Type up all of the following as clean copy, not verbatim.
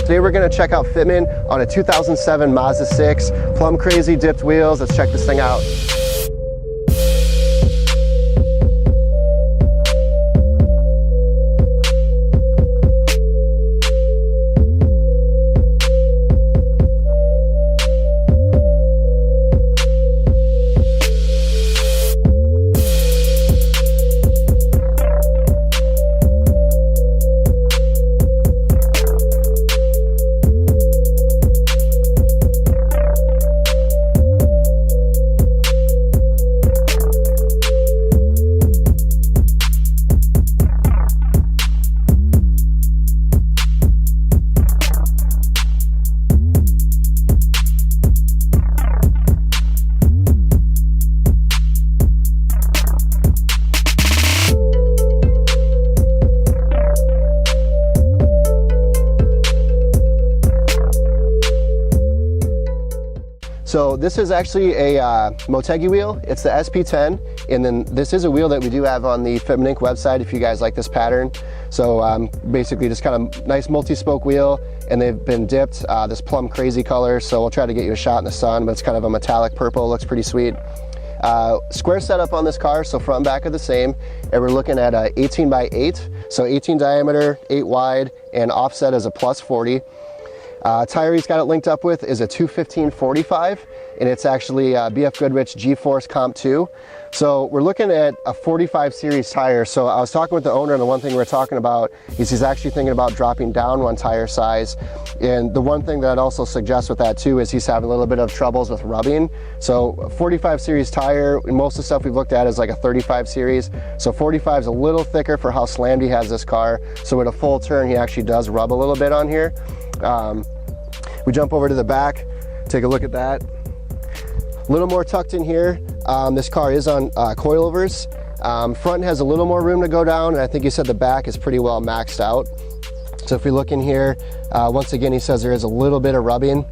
Today we're going to check out Fitment on a 2007 Mazda 6, plum crazy dipped wheels. Let's check this thing out. So this is actually a Motegi wheel. It's the SP10, and then this is a wheel that we do have on the Fitment Inc. website if you guys like this pattern. So basically just kind of nice multi-spoke wheel, and they've been dipped this plum crazy color, so we'll try to get you a shot in the sun, but it's kind of a metallic purple, looks pretty sweet. Square setup on this car, so front and back are the same, and we're looking at 18 by 8, so 18 diameter, 8 wide, and offset is a plus 40. Tire he's got it linked up with is a 215/45, and it's actually BF Goodrich G-Force Comp 2. So we're looking at a 45 series tire. So I was talking with the owner, and the one thing we're talking about is he's actually thinking about dropping down one tire size. And the one thing that I'd also suggest with that too is he's having a little bit of troubles with rubbing. So a 45 series tire, and most of the stuff we've looked at is like a 35 series. So 45 is a little thicker for how slammed he has this car. So with a full turn, he actually does rub a little bit on here. We jump over to the back, take a look at that. A little more tucked in here. This car is on coilovers. Front has a little more room to go down, and I think he said the back is pretty well maxed out. So if we look in here, once again he says there is a little bit of rubbing.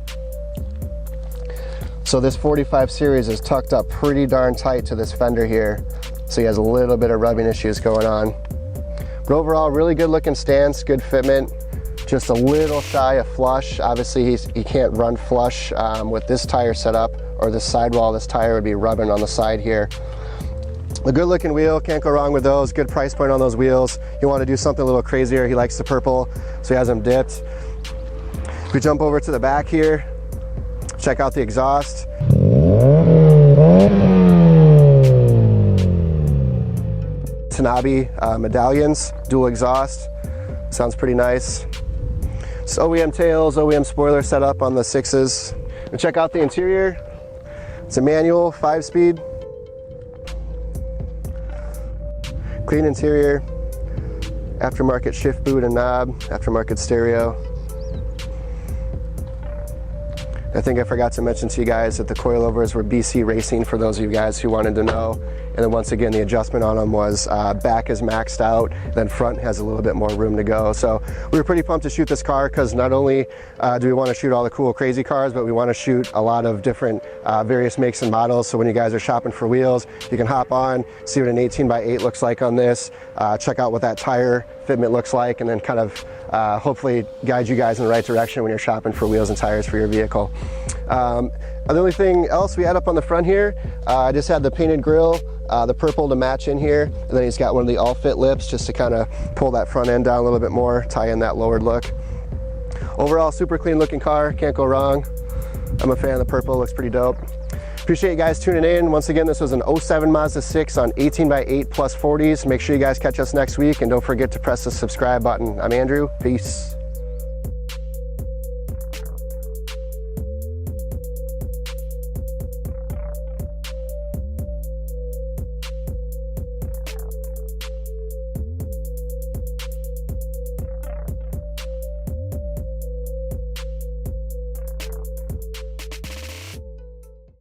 So this 45 series is tucked up pretty darn tight to this fender here. So he has a little bit of rubbing issues going on. But overall, really good looking stance, good fitment. Just a little shy of flush. Obviously he can't run flush with this tire setup, or this sidewall. This tire would be rubbing on the side here. A good looking wheel, can't go wrong with those. Good price point on those wheels. You want to do something a little crazier, he likes the purple, so he has them dipped. If we jump over to the back here, check out the exhaust. Tanabe Medallions, dual exhaust. Sounds pretty nice. It's OEM tails, OEM spoiler setup on the 6s. And check out the interior. It's a manual, 5-speed. Clean interior. Aftermarket shift boot and knob. Aftermarket stereo. I think I forgot to mention to you guys that the coilovers were BC Racing, for those of you guys who wanted to know. And then once again, the adjustment on them was back is maxed out, then front has a little bit more room to go. So we were pretty pumped to shoot this car, because not only do we want to shoot all the cool crazy cars, but we want to shoot a lot of different various makes and models. So when you guys are shopping for wheels, you can hop on, see what an 18 by 8 looks like on this, check out what that tire fitment looks like, and then kind of hopefully guide you guys in the right direction when you're shopping for wheels and tires for your vehicle. The only thing else we had up on the front here, I just had the painted grille, the purple to match in here, and then he's got one of the all fit lips just to kind of pull that front end down a little bit more, tie in that lowered look. Overall, super clean looking car, can't go wrong. I'm a fan of the purple, looks pretty dope. Appreciate you guys tuning in. Once again, this was an 07 Mazda 6 on 18 by 8 plus 40s. Make sure you guys catch us next week, and don't forget to press the subscribe button. I'm Andrew, peace.